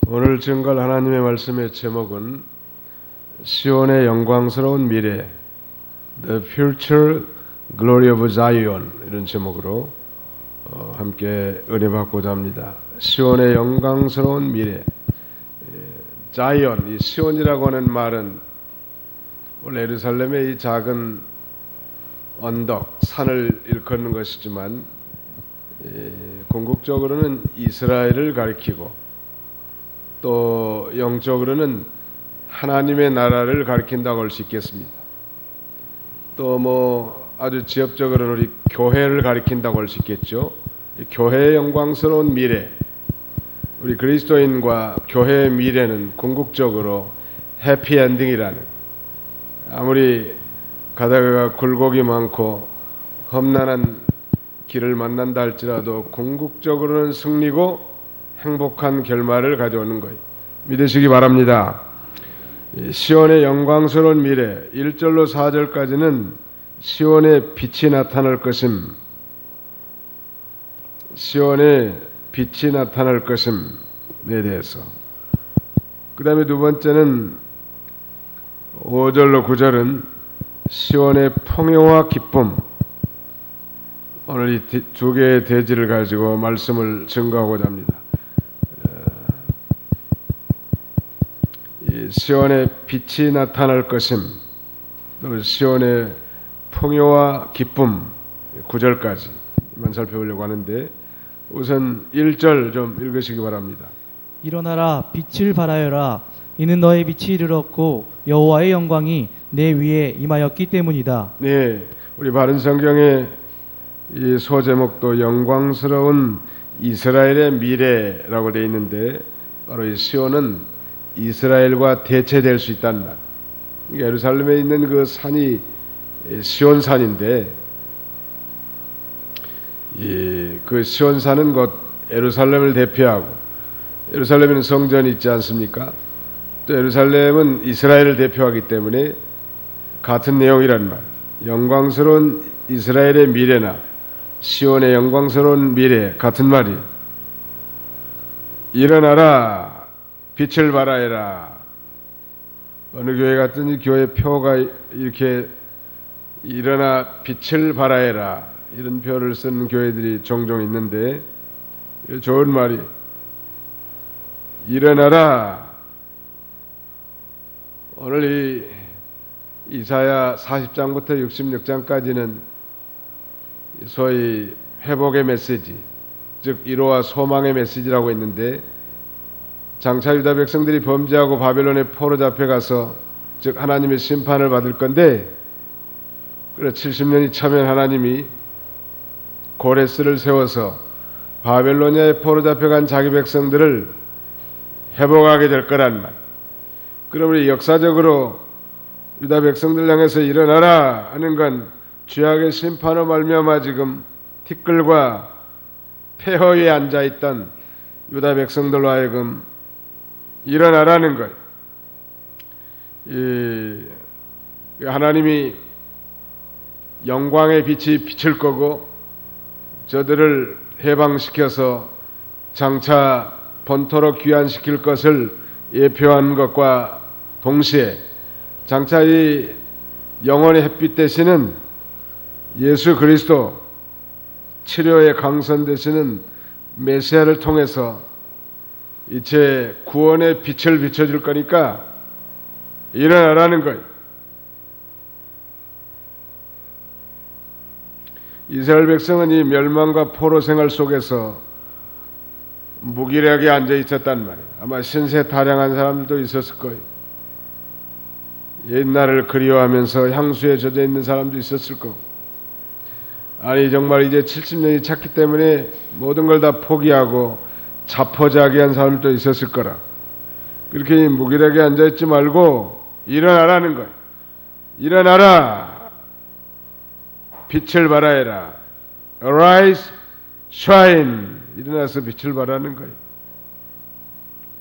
오늘 증거할 하나님의 말씀의 제목은 시온의 영광스러운 미래, The Future Glory of Zion, 이런 제목으로 함께 은혜 받고자 합니다. 시온의 영광스러운 미래. 자이언, 이 시온이라고 하는 말은 원래 예루살렘의 이 작은 언덕, 산을 일컫는 것이지만 궁극적으로는 이스라엘을 가리키고 또 영적으로는 하나님의 나라를 가리킨다고 할 수 있겠습니다. 또 아주 지역적으로는 우리 교회를 가리킨다고 할 수 있겠죠. 교회의 영광스러운 미래, 우리 그리스도인과 교회의 미래는 궁극적으로 해피엔딩이라는, 아무리 가다가 굴곡이 많고 험난한 길을 만난다 할지라도 궁극적으로는 승리고 행복한 결말을 가져오는 것 믿으시기 바랍니다. 시온의 영광스러운 미래, 1절로 4절까지는 시온의 빛이 나타날 것임, 시온의 빛이 나타날 것임에 대해서, 그 다음에 두 번째는 5절로 9절은 시온의 풍요와 기쁨. 오늘 이 두 개의 대지를 가지고 말씀을 증거하고자 합니다. 시온의 빛이 나타날 것임, 또 시온의 풍요와 기쁨, 9절까지만 살펴보려고 하는데, 우선 1절 좀 읽으시기 바랍니다. 일어나라, 빛을 발하여라. 이는 너의 빛이 이르렀고 여호와의 영광이 내 위에 임하였기 때문이다. 네, 우리 바른 성경의 이 소제목도 영광스러운 이스라엘의 미래라고 되어 있는데, 바로 이 시온은 이스라엘과 대체될 수 있다는 말. 예루살렘에 있는 그 산이 시온산인데, 그 시온산은 곧 예루살렘을 대표하고, 예루살렘에는 성전이 있지 않습니까? 또 예루살렘은 이스라엘을 대표하기 때문에 같은 내용이란 말. 영광스러운 이스라엘의 미래나 시온의 영광스러운 미래, 같은 말이. 일어나라, 빛을 발하여라. 어느 교회 갔더니 교회 표가 이렇게 일어나 빛을 발하여라, 이런 표를 쓰는 교회들이 종종 있는데, 좋은 말이, 일어나라. 오늘 이 이사야 40장부터 66장까지는 소위 회복의 메시지, 즉 위로와 소망의 메시지라고 했는데, 장차 유다 백성들이 범죄하고 바벨론에 포로 잡혀가서, 즉 하나님의 심판을 받을 건데, 그래 70년이 차면 하나님이 고레스를 세워서 바벨로니아에 포로 잡혀간 자기 백성들을 회복하게 될 거란 말. 그러므로 역사적으로 유다 백성들 향해서 일어나라 하는 건 죄악의 심판으로 말미암아 지금 티끌과 폐허에 앉아있던 유다 백성들로 하여금 일어나라는 것. 하나님이 영광의 빛이 비칠 거고 저들을 해방시켜서 장차 본토로 귀환시킬 것을 예표한 것과 동시에 장차 이 영원의 햇빛 되시는 예수 그리스도, 치료의 강선 되시는 메시아를 통해서 이제 구원의 빛을 비춰줄 거니까 일어나라는 거예요. 이스라엘 백성은 이 멸망과 포로 생활 속에서 무기력하게 앉아 있었단 말이에요. 아마 신세 타령한 사람들도 있었을 거예요. 옛날을 그리워하면서 향수에 젖어 있는 사람도 있었을 거고, 아니 정말 이제 70년이 찼기 때문에 모든 걸 다 포기하고 자포자기한 사람도 있었을 거라. 그렇게 무기력하게 앉아있지 말고 일어나라는 거예요. 일어나라, 빛을 발하여라. Arise, shine. 일어나서 빛을 발하는 거예요.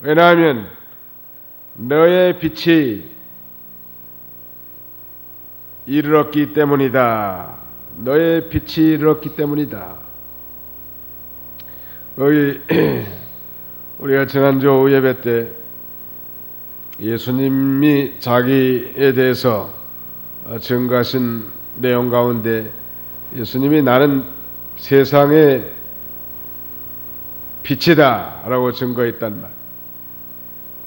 왜냐하면 너의 빛이 이르렀기 때문이다. 너의 빛이 이르렀기 때문이다. 여기 우리가 지난주 오후 예배 때 예수님이 자기에 대해서 증거하신 내용 가운데 예수님이 나는 세상의 빛이다 라고 증거했단 말.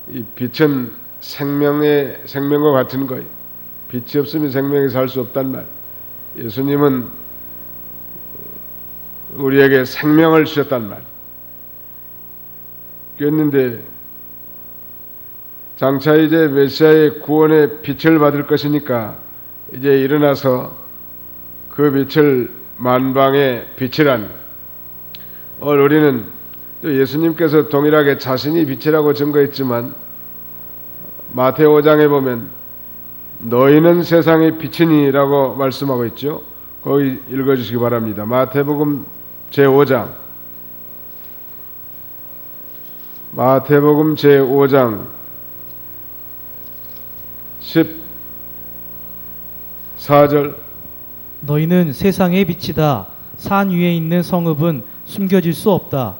이 빛은 생명과 같은 거예요. 빛이 없으면 생명이 살 수 없단 말. 예수님은 우리에게 생명을 주셨단 말. 그랬는데 장차 이제 메시아의 구원의 빛을 받을 것이니까 이제 일어나서 그 빛을 만방의 빛이란, 오늘 우리는 예수님께서 동일하게 자신이 빛이라고 증거했지만 마태오 5장에 보면 너희는 세상의 빛이니 라고 말씀하고 있죠. 거기 읽어주시기 바랍니다. 마태복음 제5장 마태복음 제5장 14절 너희는 세상의 빛이다. 산 위에 있는 성읍은 숨겨질 수 없다.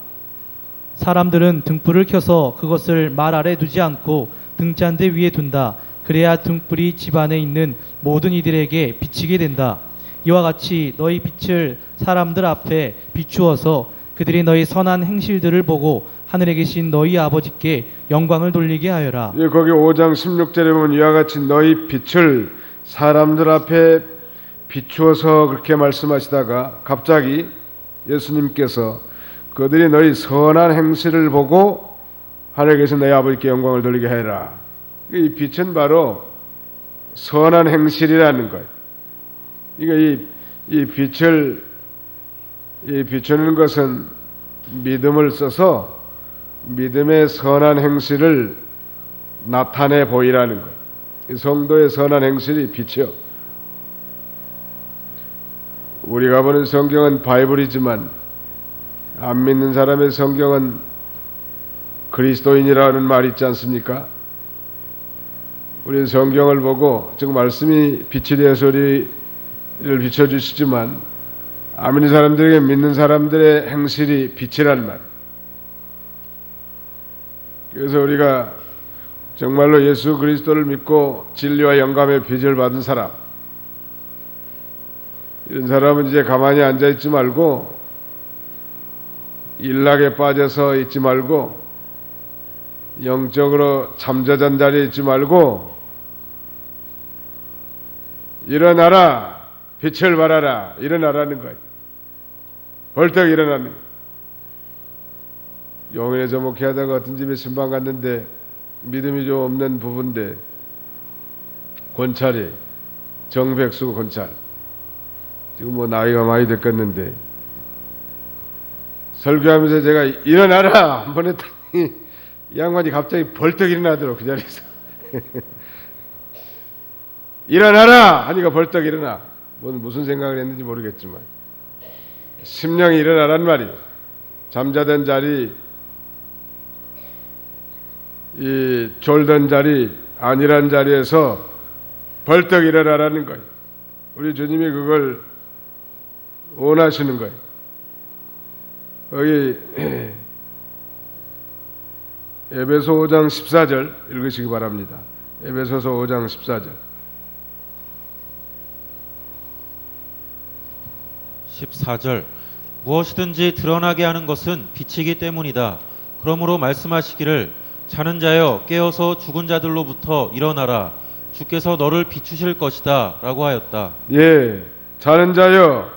사람들은 등불을 켜서 그것을 말 아래 두지 않고 등잔대 위에 둔다. 그래야 등불이 집 안에 있는 모든 이들에게 비치게 된다. 이와 같이 너희 빛을 사람들 앞에 비추어서 그들이 너희 선한 행실들을 보고 하늘에 계신 너희 아버지께 영광을 돌리게 하여라. 거기 5장 16절에 보면 이와 같이 너희 빛을 사람들 앞에 비추어서 그렇게 말씀하시다가 갑자기 예수님께서 그들이 너희 선한 행실을 보고 하늘에 계신 너희 아버지께 영광을 돌리게 하여라. 이 빛은 바로 선한 행실이라는 거예요. 그러니까 이 빛을 비추는 것은 믿음을 써서 믿음의 선한 행실을 나타내 보이라는 거예요. 이 성도의 선한 행실이 빛이요. 우리가 보는 성경은 바이블이지만 안 믿는 사람의 성경은 그리스도인이라는 말이 있지 않습니까? 우리는 성경을 보고 즉 말씀이 빛이 되어서 우리를 비춰주시지만 안 믿는 사람들에게 믿는 사람들의 행실이 빛이란 말. 그래서 우리가 정말로 예수 그리스도를 믿고 진리와 영감의 빛을 받은 사람, 이런 사람은 이제 가만히 앉아있지 말고 일락에 빠져서 있지 말고 영적으로 잠자잔 자리에 있지 말고 일어나라, 빛을 발하라, 일어나라는 거예요. 벌떡 일어나는 거예요. 용인에서 목회하다가 어떤 집에 신방 갔는데 믿음이 좀 없는 부부인데 권찰이 정백수 권찰, 지금 뭐 나이가 많이 됐겠는데 설교하면서 제가 일어나라 한 번 했더니 이 양반이 갑자기 벌떡 일어나더라고. 그 자리에서 일어나라 하니까 벌떡 일어나. 무슨 생각을 했는지 모르겠지만 심령이 일어나란 말이에요. 잠자던 자리, 이 졸던 자리, 안일한 자리에서 벌떡 일어나라는 거예요. 우리 주님이 그걸 원하시는 거예요. 여기 에베소 5장 14절 읽으시기 바랍니다. 에베소서 5장 14절. 14절 무엇이든지 드러나게 하는 것은 빛이기 때문이다. 그러므로 말씀하시기를 자는 자여 깨어서 죽은 자들로부터 일어나라. 주께서 너를 비추실 것이다 라고 하였다. 예, 자는 자여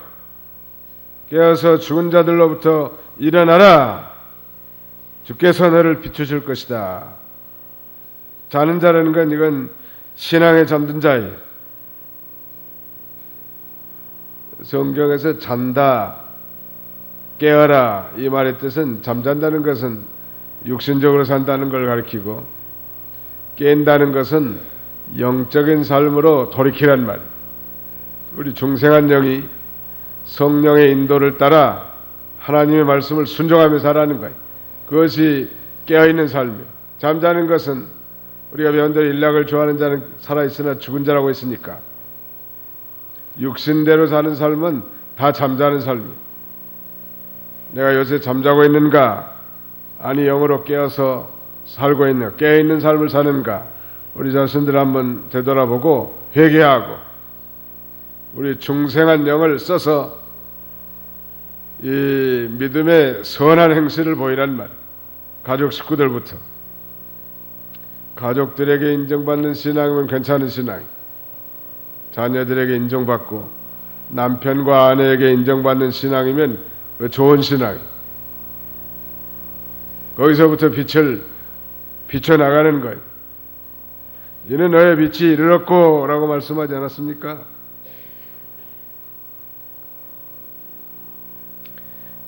깨어서 죽은 자들로부터 일어나라. 주께서 너를 비추실 것이다. 자는 자라는 건 이건 신앙에 잠든 자예요. 성경에서 잔다, 깨어라 이 말의 뜻은 잠잔다는 것은 육신적으로 산다는 걸 가리키고 깬다는 것은 영적인 삶으로 돌이키란 말이에요. 우리 중생한 영이 성령의 인도를 따라 하나님의 말씀을 순종하며 살아가는 거예요. 그것이 깨어있는 삶이에요. 잠자는 것은 우리가 배운대로 일락을 좋아하는 자는 살아있으나 죽은 자라고 했으니까 육신대로 사는 삶은 다 잠자는 삶이에요. 내가 요새 잠자고 있는가 아니 영으로 깨어서 살고 있는 깨어있는 삶을 사는가 우리 자신들 한번 되돌아보고 회개하고 우리 중생한 영을 써서 이 믿음의 선한 행실을 보이란 말. 가족 식구들부터 가족들에게 인정받는 신앙이면 괜찮은 신앙, 자녀들에게 인정받고 남편과 아내에게 인정받는 신앙이면 좋은 신앙. 거기서부터 빛을 비춰나가는 거예요. 이는 너의 빛이 이르렀고 라고 말씀하지 않았습니까?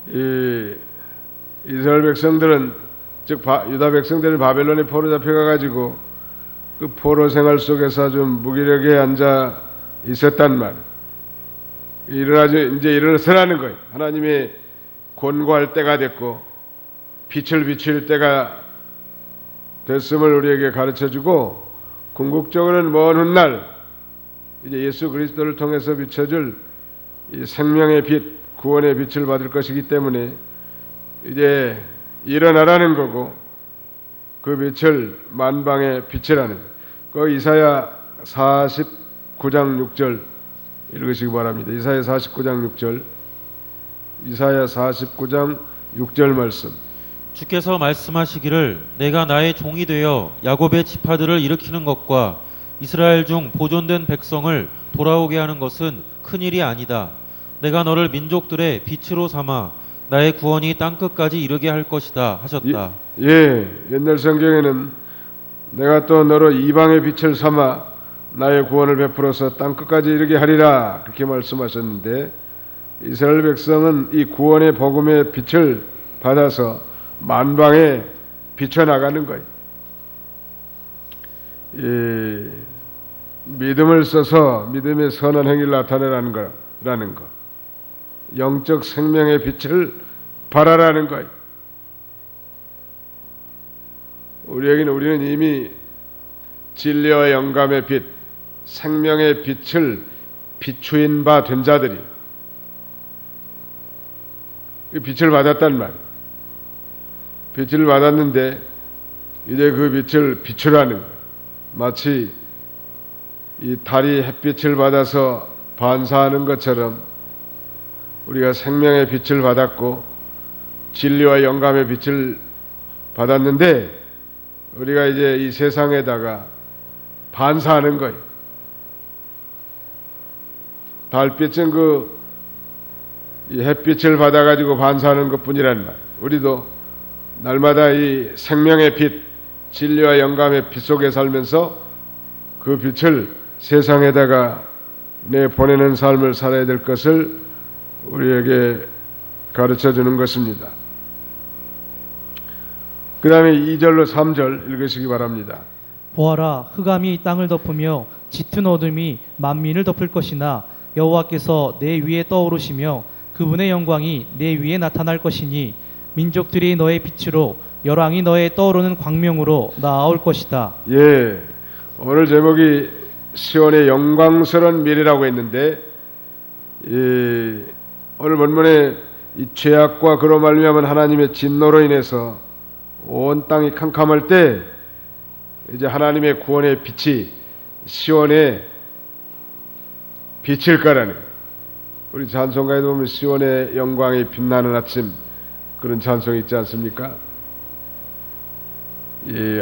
이 이스라엘 백성들은 즉 유다 백성들은 바벨론에 포로 잡혀가가지고 그 포로 생활 속에서 좀 무기력에 앉아 있었단 말. 이제 일어서라는 거예요. 하나님의 권고할 때가 됐고 빛을 비칠 때가 됐음을 우리에게 가르쳐주고 궁극적으로는 먼 훗날 이제 예수 그리스도를 통해서 비춰줄 이 생명의 빛, 구원의 빛을 받을 것이기 때문에 이제 일어나라는 거고 그 빛을 만방에 비치라는 거예요. 그 이사야 49장 6절 읽으시기 바랍니다. 이사야 49장 6절 이사야 49장 6절 말씀. 주께서 말씀하시기를 내가 나의 종이 되어 야곱의 지파들을 일으키는 것과 이스라엘 중 보존된 백성을 돌아오게 하는 것은 큰일이 아니다. 내가 너를 민족들의 빛으로 삼아 나의 구원이 땅끝까지 이르게 할 것이다 하셨다. 옛날 성경에는 내가 또 너로 이방의 빛을 삼아 나의 구원을 베풀어서 땅끝까지 이르게 하리라 그렇게 말씀하셨는데 이스라엘 백성은 이 구원의 복음의 빛을 받아서 만방에 비춰나가는 거예요. 믿음을 써서 믿음의 선한 행위를 나타내라는 거라는 거. 영적 생명의 빛을 발하라는 거예요. 우리는 이미 진리와 영감의 빛, 생명의 빛을 비추인 바 된 자들이 그 빛을 받았단 말이에요. 빛을 받았는데 이제 그 빛을 비추라는 거예요. 마치 이 달이 햇빛을 받아서 반사하는 것처럼 우리가 생명의 빛을 받았고 진리와 영감의 빛을 받았는데 우리가 이제 이 세상에다가 반사하는 거예요. 달빛은 이 햇빛을 받아가지고 반사하는 것뿐이란 말. 우리도 날마다 이 생명의 빛, 진리와 영감의 빛 속에 살면서 그 빛을 세상에다가 내보내는 삶을 살아야 될 것을 우리에게 가르쳐주는 것입니다. 그 다음에 2절로 3절 읽으시기 바랍니다. 보아라, 흑암이 땅을 덮으며 짙은 어둠이 만민을 덮을 것이나 여호와께서 내 위에 떠오르시며 그분의 영광이 내 위에 나타날 것이니 민족들이 너의 빛으로 열왕이 너의 떠오르는 광명으로 나아올 것이다. 오늘 제목이 시온의 영광스러운 미래라고 했는데 오늘 본문에 이 죄악과 그로 말미암은 하나님의 진노로 인해서 온 땅이 캄캄할 때 이제 하나님의 구원의 빛이 시온에 비칠 거라는, 우리 찬송가에 보면 시온의 영광이 빛나는 아침 그런 찬송이 있지 않습니까?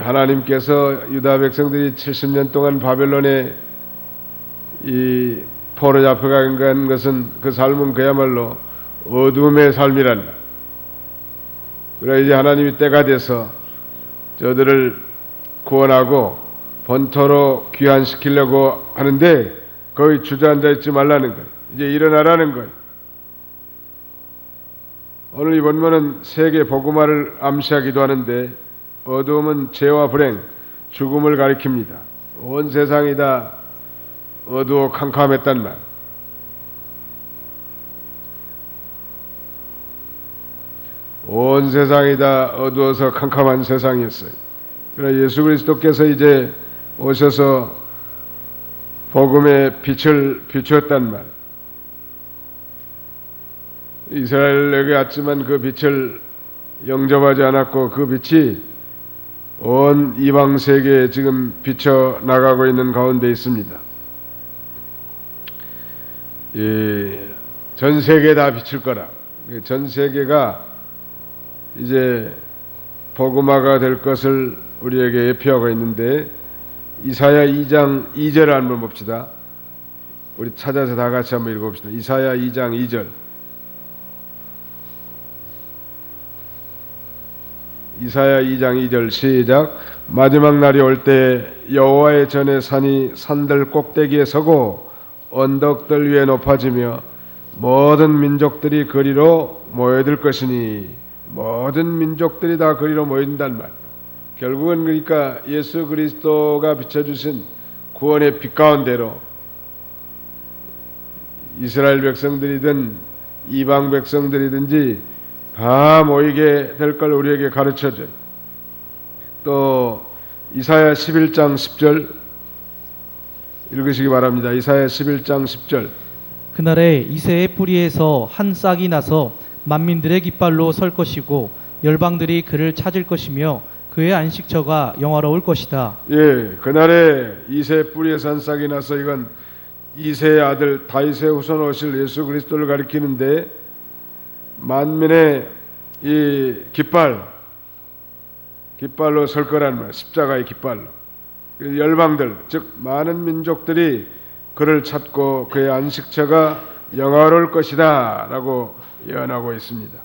하나님께서 유다 백성들이 70년 동안 바벨론에 이 포로 잡혀간 것은 그 삶은 그야말로 어둠의 삶이란다. 그러나 이제 하나님이 때가 돼서 저들을 구원하고 본토로 귀환시키려고 하는데 거기 주저앉아 있지 말라는 거예요. 이제 일어나라는 거예요. 오늘 이 본문은 세계 복음화를 암시하기도 하는데 어두움은 죄와 불행, 죽음을 가리킵니다. 온 세상이 다 어두워 캄캄했단 말. 온 세상이 다 어두워서 캄캄한 세상이었어요. 그러나 예수 그리스도께서 이제 오셔서 복음의 빛을 비추었단 말. 이스라엘에게 왔지만 그 빛을 영접하지 않았고 그 빛이 온 이방 세계에 지금 비쳐 나가고 있는 가운데 있습니다. 전 세계에 다 비칠 거라. 전 세계가 이제 복음화가 될 것을 우리에게 예표하고 있는데, 이사야 2장 2절을 한번 봅시다. 우리 찾아서 다 같이 한번 읽어봅시다. 이사야 2장 2절. 이사야 2장 2절 시작. 마지막 날이 올 때 여호와의 전의 산이 산들 꼭대기에 서고 언덕들 위에 높아지며 모든 민족들이 그리로 모여들 것이니, 모든 민족들이 다 그리로 모인단 말. 결국은 그러니까 예수 그리스도가 비춰주신 구원의 빛 가운데로 이스라엘 백성들이든 이방 백성들이든지 다 모이게 될 걸 우리에게 가르쳐줘요. 또 이사야 11장 10절 읽으시기 바랍니다. 이사야 11장 10절. 그날에 이새의 뿌리에서 한 싹이 나서 만민들의 깃발로 설 것이고 열방들이 그를 찾을 것이며 그의 안식처가 영화로울 것이다. 예, 그날에 이새 뿌리에서 한 싹이 나서, 이건 이새의 아들 다윗의 후손 오실 예수 그리스도를 가리키는데, 만민의 이 깃발로 설 거란 말, 십자가의 깃발로. 열방들, 즉 많은 민족들이 그를 찾고 그의 안식처가 영화로울 것이다 라고 예언하고 있습니다.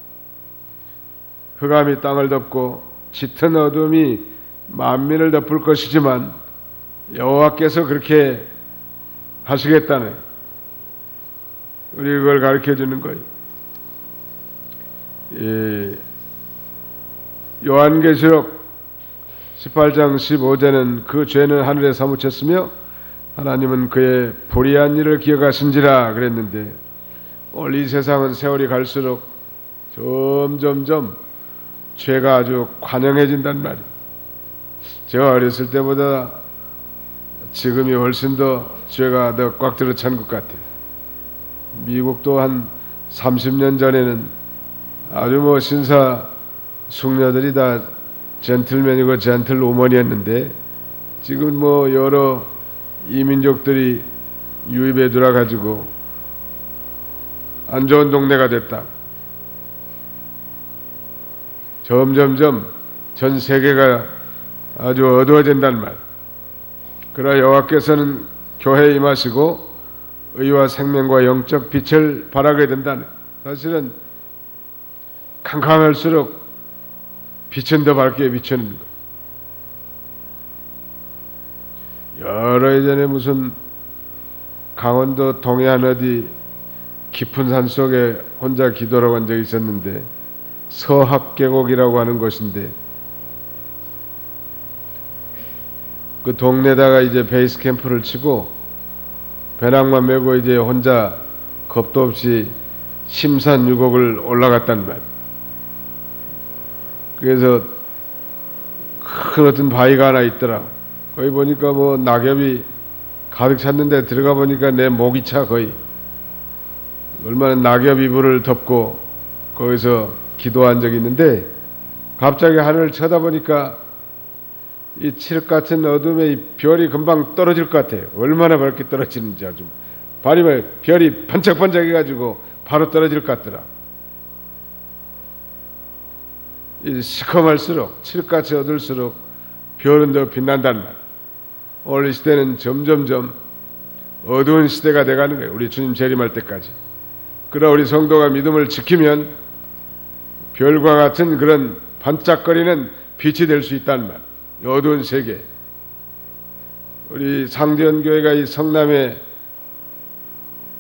흑암이 땅을 덮고 짙은 어둠이 만민을 덮을 것이지만 여호와께서 그렇게 하시겠다는, 우리 그걸 가르쳐주는 거예요. 요한계시록 18장 15절은 그 죄는 하늘에 사무쳤으며 하나님은 그의 불의한 일을 기억하신지라 그랬는데, 오늘 이 세상은 세월이 갈수록 점점점 죄가 아주 관영해진단 말이에요. 제가 어렸을 때보다 지금이 훨씬 더 죄가 더 꽉 들어찬 것 같아요. 미국도 한 30년 전에는 아주 뭐 신사 숙녀들이 다 젠틀맨이고 젠틀우먼이었는데, 지금 뭐 여러 이민족들이 유입에 들어가지고 안 좋은 동네가 됐다. 점점점 전 세계가 아주 어두워진단 말. 그러나 여호와께서는 교회에 임하시고 의와 생명과 영적 빛을 발하게 된다는, 사실은 캄캄할수록 빛은 더 밝게 비추는 것. 여러 예전에 무슨 강원도 동해안 어디 깊은 산 속에 혼자 기도를 한 적이 있었는데, 서합계곡이라고 하는 곳인데, 그 동네다가 이제 베이스 캠프를 치고 배낭만 메고 이제 혼자 겁도 없이 심산유곡을 올라갔단 말이에요. 그래서 큰 어떤 바위가 하나 있더라. 거기 보니까 뭐 낙엽이 가득 찼는데 들어가 보니까 내 목이 차. 거의 얼마나 낙엽 이불을 덮고 거기서 기도한 적이 있는데, 갑자기 하늘을 쳐다보니까 이 칠흑 같은 어둠에 이 별이 금방 떨어질 것 같아요. 얼마나 밝게 떨어지는지 아주 별이 반짝반짝 해가지고 바로 떨어질 것 같더라. 이 시커멀수록, 칠흑같이 어둘수록 별은 더 빛난단 말. 오늘 이 시대는 점점점 어두운 시대가 돼가는 거예요. 우리 주님 재림할 때까지. 그러나 우리 성도가 믿음을 지키면 별과 같은 그런 반짝거리는 빛이 될 수 있다는 말. 어두운 세계. 우리 상대원 교회가 이 성남의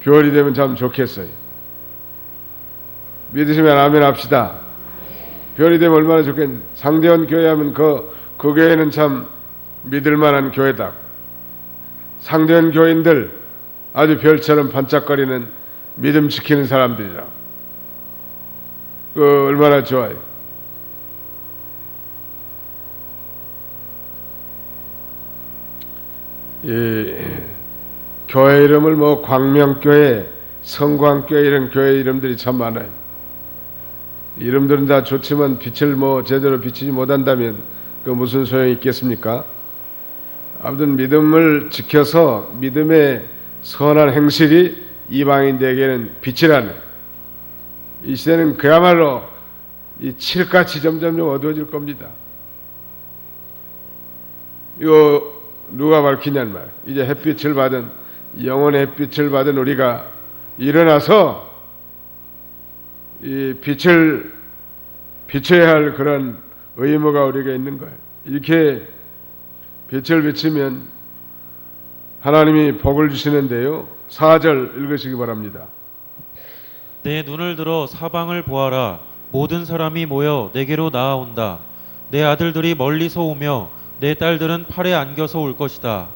별이 되면 참 좋겠어요. 믿으시면 아멘 합시다. 별이 되면 얼마나 좋겠는데, 상대원 교회 하면 그 교회는 참 믿을만한 교회다. 상대원 교인들 아주 별처럼 반짝거리는 믿음 지키는 사람들이라. 그 얼마나 좋아요. 교회 이름을 뭐 광명교회, 성광교회 이런 교회 이름들이 참 많아요. 이름들은 다 좋지만 빛을 제대로 비치지 못한다면 그 무슨 소용이 있겠습니까? 아무튼 믿음을 지켜서 믿음의 선한 행실이 이방인들에게는 빛이라는, 이 시대는 그야말로 이 칠같이 점점 어두워질 겁니다. 이거 누가 밝히냔 말. 이제 햇빛을 받은, 영혼의 햇빛을 받은 우리가 일어나서 이 빛을 비춰야 할 그런 의무가 우리에게 있는 거예요. 이렇게 빛을 비치면 하나님이 복을 주시는데요. 4절 읽으시기 바랍니다. 내 눈을 들어 사방을 보아라. 모든 사람이 모여 내게로 나아온다. 내 아들들이 멀리서 오며 내 딸들은 팔에 안겨서 올 것이다.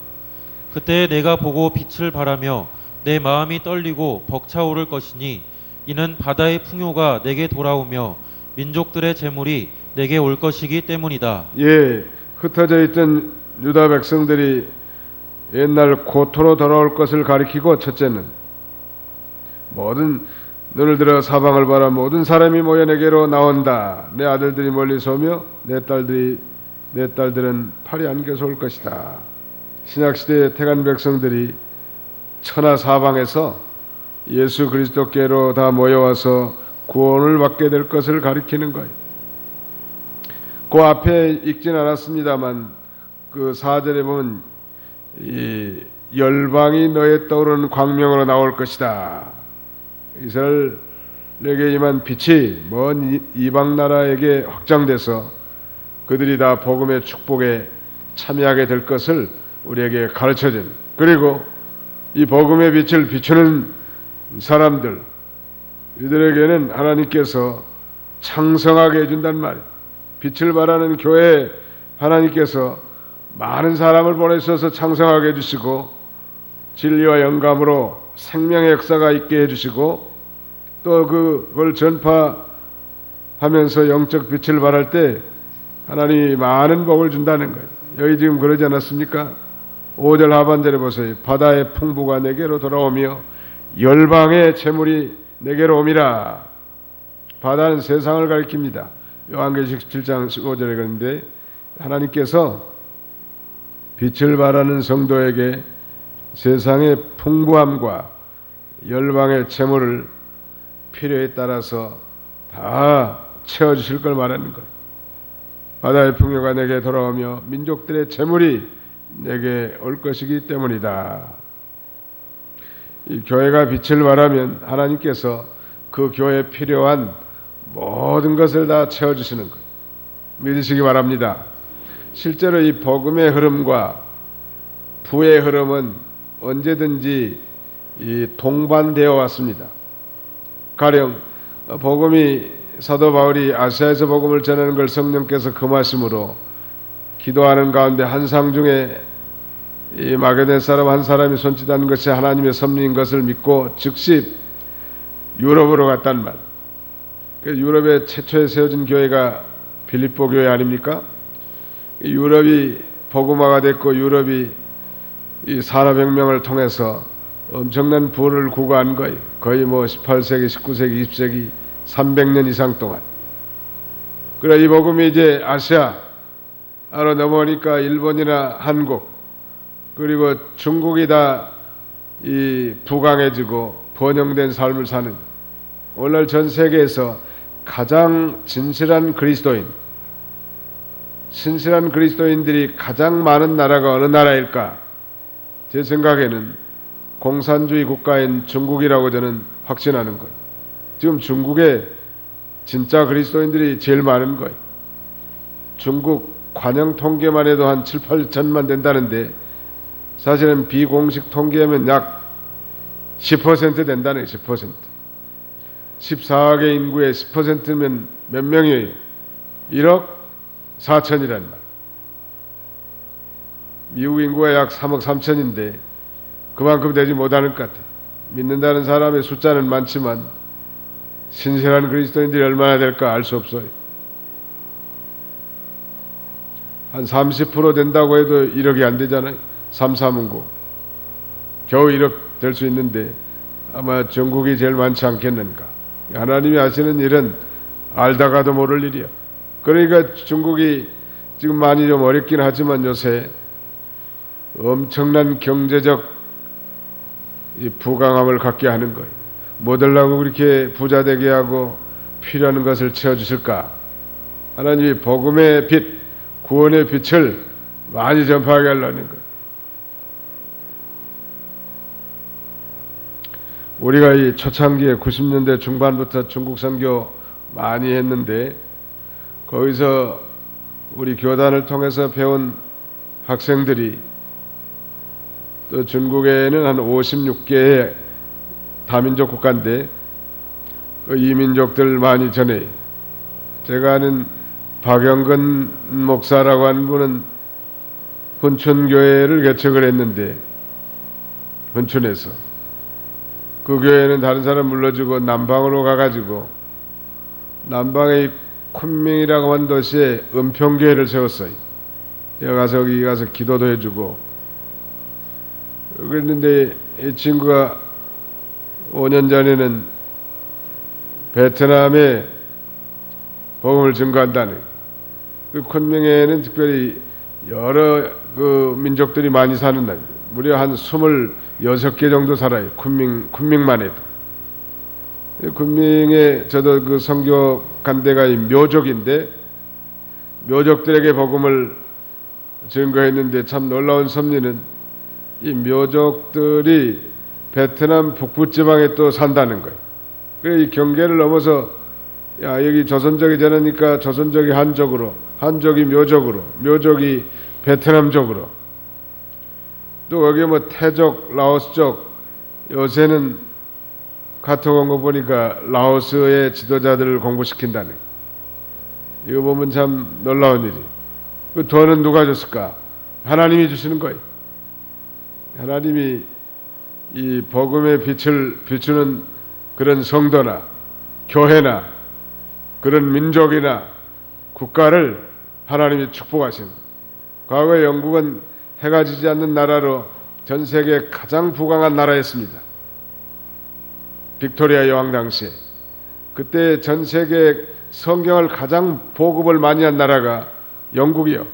그때 내가 보고 빛을 바라며 내 마음이 떨리고 벅차오를 것이니 이는 바다의 풍요가 내게 돌아오며 민족들의 재물이 내게 올 것이기 때문이다. 예, 흩어져 있던 유다 백성들이 옛날 고토로 돌아올 것을 가리키고, 첫째는 모든 눈을 들어 사방을 바라 모든 사람이 모여 내게로 나온다. 내 아들들이 멀리서 오며 내 딸들은 팔이 안겨서 올 것이다. 신약시대의 태간 백성들이 천하 사방에서 예수 그리스도께로 다 모여와서 구원을 받게 될 것을 가리키는 거예요. 그 앞에 읽진 않았습니다만 그 4절에 보면 이 열방이 너의 떠오르는 광명으로 나올 것이다. 이스라엘에게 임한 빛이 먼 이방 나라에게 확장돼서 그들이 다 복음의 축복에 참여하게 될 것을 우리에게 가르쳐준, 그리고 이 복음의 빛을 비추는 사람들, 이들에게는 하나님께서 창성하게 해준단 말이에요. 빛을 발하는 교회에 하나님께서 많은 사람을 보내셔서 창성하게 해주시고 진리와 영감으로 생명의 역사가 있게 해주시고 또 그걸 전파하면서 영적 빛을 발할 때 하나님이 많은 복을 준다는 거예요. 여기 지금 그러지 않았습니까? 5절 하반절에 보세요. 바다의 풍부가 내게로 돌아오며 열방의 재물이 내게로 오미라. 바다는 세상을 가리킵니다. 요한계시록 17장 15절에 그런데 하나님께서 빛을 발하는 성도에게 세상의 풍부함과 열방의 재물을 필요에 따라서 다 채워주실 걸 말하는 것. 바다의 풍요가 내게 돌아오며 민족들의 재물이 내게 올 것이기 때문이다. 이 교회가 빛을 발하면 하나님께서 그 교회에 필요한 모든 것을 다 채워주시는 것 믿으시기 바랍니다. 실제로 이 복음의 흐름과 부의 흐름은 언제든지 이 동반되어 왔습니다. 가령 복음이 사도 바울이 아시아에서 복음을 전하는 걸 성령께서 금하심으로 기도하는 가운데 한상 중에 이 마게도냐 사람 한 사람이 손짓하는 것이 하나님의 섭리인 것을 믿고 즉시 유럽으로 갔단 말. 유럽에 최초에 세워진 교회가 빌립보 교회 아닙니까? 유럽이 복음화가 됐고 유럽이 이 산업혁명을 통해서 엄청난 부를 구가한 거예요. 거의 18세기, 19세기, 20세기 300년 이상 동안. 그래 이 복음이 이제 아시아로 넘어오니까 일본이나 한국 그리고 중국이 다 이 부강해지고 번영된 삶을 사는, 오늘날 전 세계에서 가장 진실한 그리스도인, 신실한 그리스도인들이 가장 많은 나라가 어느 나라일까? 제 생각에는 공산주의 국가인 중국이라고 저는 확신하는 거예요. 지금 중국에 진짜 그리스도인들이 제일 많은 거예요. 중국 관영 통계만 해도 한 7, 8천만 된다는데 사실은 비공식 통계하면 약 10% 된다는 거예요. 10%. 14억의 인구의 10%면 몇 명이에요? 1억 4천이란 말. 미국 인구가 약 3억 3천인데 그만큼 되지 못하는 것 같아요. 믿는다는 사람의 숫자는 많지만 신실한 그리스도인들이 얼마나 될까 알 수 없어요. 한 30% 된다고 해도 1억이 안 되잖아요. 3, 4문고 겨우 1억 될 수 있는데 아마 전국이 제일 많지 않겠는가. 하나님이 하시는 일은 알다가도 모를 일이야. 그러니까 중국이 지금 많이 좀 어렵긴 하지만 요새 엄청난 경제적 이 부강함을 갖게 하는 거예요. 뭐들라고 그렇게 부자 되게 하고 필요한 것을 채워주실까? 하나님이 복음의 빛, 구원의 빛을 많이 전파하게 하려는 거예요. 우리가 이 초창기에 90년대 중반부터 중국 선교 많이 했는데 거기서 우리 교단을 통해서 배운 학생들이 또 중국에는 한 56개의 다민족 국가인데 그 이민족들 많이 전해. 제가 아는 박영근 목사라고 하는 분은 훈춘교회를 개척을 했는데 훈춘에서 그 교회는 다른 사람 물러주고 남방으로 가가지고 남방의 쿤밍이라고 하는 도시에 은평교회를 세웠어요. 제가 가서 거기 가서 기도도 해주고 그랬는데 이 친구가 5년 전에는 베트남에 복음을 증거한다는 그 쿤밍에는 특별히 여러 그 민족들이 많이 사는 날 무려 한 26개 정도 살아요. 쿤밍만 해도. 쿤밍에 저도 그 선교 간대가 이 묘족인데 묘족들에게 복음을 증거했는데 참 놀라운 섭리는 이 묘족들이 베트남 북부지방에 또 산다는 거예요. 그래 이 경계를 넘어서 야 여기 조선족이 되니까 조선족이 한족으로, 한족이 묘족으로, 묘족이 베트남족으로, 또 거기 뭐 태족, 라오스족, 요새는 카톡 온 거 보니까 라오스의 지도자들을 공부시킨다네. 이거 보면 참 놀라운 일이. 그 돈은 누가 줬을까? 하나님이 주시는 거예요. 하나님이 이 복음의 빛을 비추는 그런 성도나 교회나 그런 민족이나 국가를 하나님이 축복하신. 과거에 영국은 해가 지지 않는 나라로 전 세계 가장 부강한 나라였습니다. 빅토리아 여왕 당시에. 그때 전 세계 성경을 가장 보급을 많이 한 나라가 영국이요.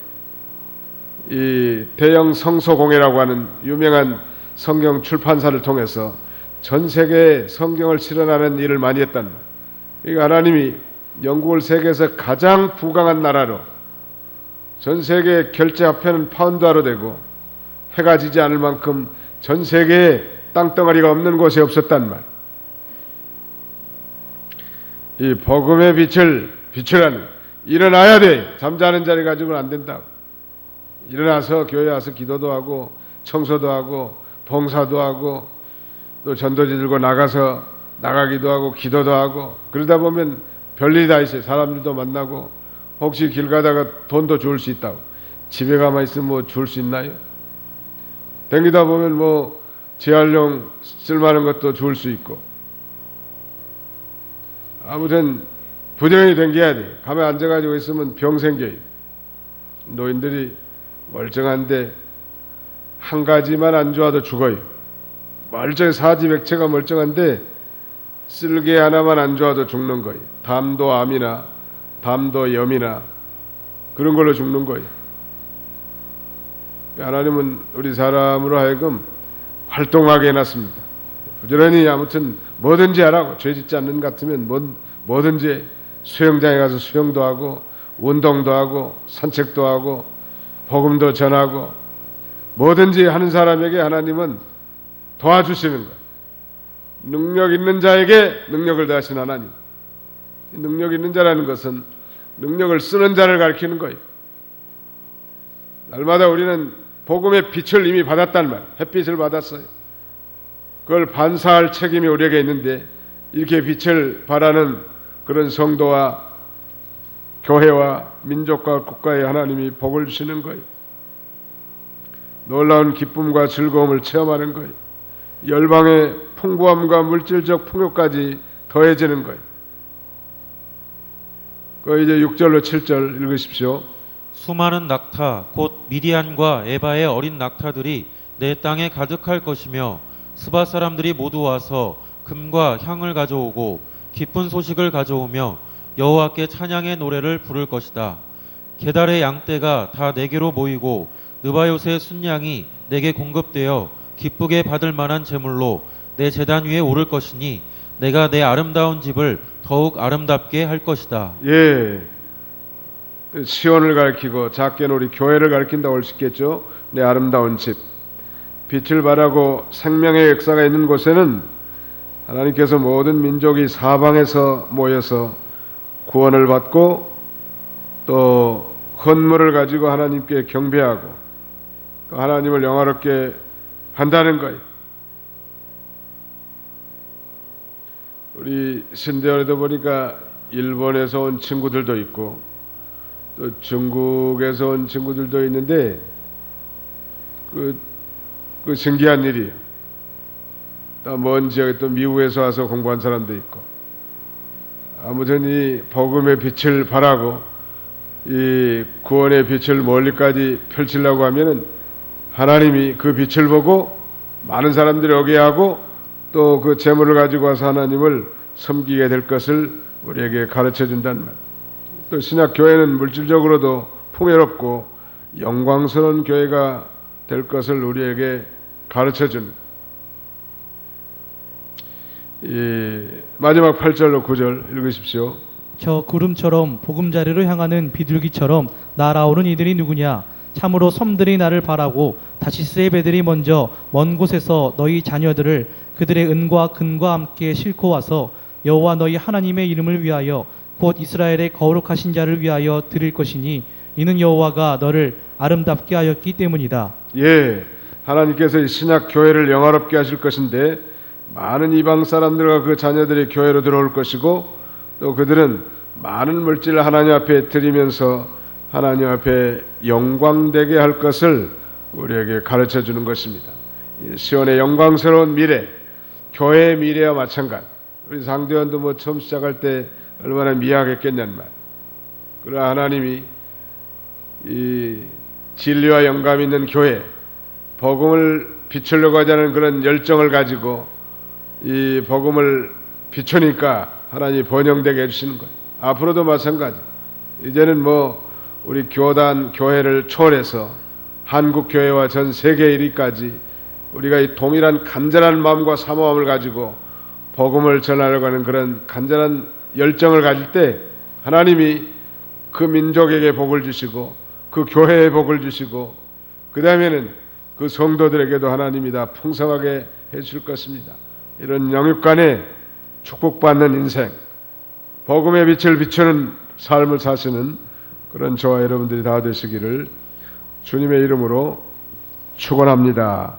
이 대형 성서공회라고 하는 유명한 성경 출판사를 통해서 전 세계에 성경을 실현하는 일을 많이 했단 말이에요. 그러니까 하나님이 영국을 세계에서 가장 부강한 나라로 전 세계 결제화폐는 파운드화로 되고 해가 지지 않을 만큼 전 세계에 땅덩어리가 없는 곳이 없었단 말. 이 복음의 빛을 비추라는 일어나야 돼. 잠자는 자리 가지고는 안 된다. 일어나서 교회 와서 기도도 하고 청소도 하고 봉사도 하고 또 전도지 들고 나가서 나가기도 하고 기도도 하고 그러다 보면 별일이 다 있어요. 사람들도 만나고 혹시 길 가다가 돈도 줄 수 있다고. 집에 가만히 있으면 뭐 줄 수 있나요? 댕기다 보면 뭐 재활용 쓸만한 것도 줄 수 있고. 아무튼 부지런히 댕겨야 돼. 가만히 앉아가지고 있으면 병 생겨요. 노인들이 멀쩡한데 한 가지만 안 좋아도 죽어요. 멀쩡히 사지백체가 멀쩡한데 쓸개 하나만 안 좋아도 죽는 거예요. 담도 암이나 담도 염이나 그런 걸로 죽는 거예요. 하나님은 우리 사람으로 하여금 활동하게 해놨습니다. 부지런히 아무튼 뭐든지 하라고. 죄 짓지 않는 것 같으면 뭐든지 수영장에 가서 수영도 하고 운동도 하고 산책도 하고 복음도 전하고 뭐든지 하는 사람에게 하나님은 도와주시는 거예요. 능력 있는 자에게 능력을 더하신 하나님. 능력 있는 자라는 것은 능력을 쓰는 자를 가리키는 거예요. 날마다 우리는 복음의 빛을 이미 받았단 말, 햇빛을 받았어요. 그걸 반사할 책임이 우리에게 있는데 이렇게 빛을 발하는 그런 성도와 교회와 민족과 국가에 하나님이 복을 주시는 거예요. 놀라운 기쁨과 즐거움을 체험하는 거예요. 열방의 풍부함과 물질적 풍요까지 더해지는 거예요. 그 이제 6절로 7절 읽으십시오. 수많은 낙타 곧 미디안과 에바의 어린 낙타들이 내 땅에 가득할 것이며 스바 사람들이 모두 와서 금과 향을 가져오고 기쁜 소식을 가져오며 여호와께 찬양의 노래를 부를 것이다. 게달의 양떼가 다 내게로 모이고 느바요스의 순양이 내게 공급되어 기쁘게 받을 만한 제물로 내 제단 위에 오를 것이니 내가 내 아름다운 집을 더욱 아름답게 할 것이다. 예, 시온을 가리키고 작게는 우리 교회를 가리킨다고 할 수 있겠죠. 내 아름다운 집, 빛을 발하고 생명의 역사가 있는 곳에는 하나님께서 모든 민족이 사방에서 모여서 구원을 받고 또 헌물을 가지고 하나님께 경배하고 또 하나님을 영화롭게 한다는 거예요. 우리 신대원에도 보니까 일본에서 온 친구들도 있고 또 중국에서 온 친구들도 있는데 그 신기한 일이에요. 또 먼 지역에 또 미국에서 와서 공부한 사람도 있고 아무튼 이 복음의 빛을 발하고 이 구원의 빛을 멀리까지 펼치려고 하면은 하나님이 그 빛을 보고 많은 사람들이 오게 하고 또 그 재물을 가지고 와서 하나님을 섬기게 될 것을 우리에게 가르쳐 준다는 말. 또 신약 교회는 물질적으로도 풍요롭고 영광스러운 교회가 될 것을 우리에게 가르쳐 준. 이 마지막 8절로 9절 읽으십시오. 저 구름처럼 보금자리로 향하는 비둘기처럼 날아오는 이들이 누구냐? 참으로 섬들이 나를 바라고 다시스의 배들이 먼저 먼 곳에서 너희 자녀들을 그들의 은과 금과 함께 싣고 와서 여호와 너희 하나님의 이름을 위하여 곧 이스라엘의 거룩하신 자를 위하여 드릴 것이니 이는 여호와가 너를 아름답게 하였기 때문이다. 예, 하나님께서 이 신약 교회를 영화롭게 하실 것인데 많은 이방 사람들과 그 자녀들이 교회로 들어올 것이고 또 그들은 많은 물질을 하나님 앞에 드리면서 하나님 앞에 영광되게 할 것을 우리에게 가르쳐 주는 것입니다. 시온의 영광스러운 미래, 교회의 미래와 마찬가지. 우리 상대원도 뭐 처음 시작할 때 얼마나 미약했겠냐는 말. 그러나 하나님이 이 진리와 영감 있는 교회, 복음을 비추려고 하지 않은 그런 열정을 가지고 이 복음을 비추니까 하나님이 번영되게 해주시는 거예요. 앞으로도 마찬가지. 이제는 뭐 우리 교단, 교회를 초월해서 한국 교회와 전 세계 1위까지 우리가 이 동일한 간절한 마음과 사모함을 가지고 복음을 전하려고 하는 그런 간절한 열정을 가질 때 하나님이 그 민족에게 복을 주시고 그 교회에 복을 주시고 그 다음에는 그 성도들에게도 하나님이 다 풍성하게 해줄 것입니다. 이런 영육간에 축복받는 인생, 복음의 빛을 비추는 삶을 사시는 그런 저와 여러분들이 다 되시기를 주님의 이름으로 축원합니다.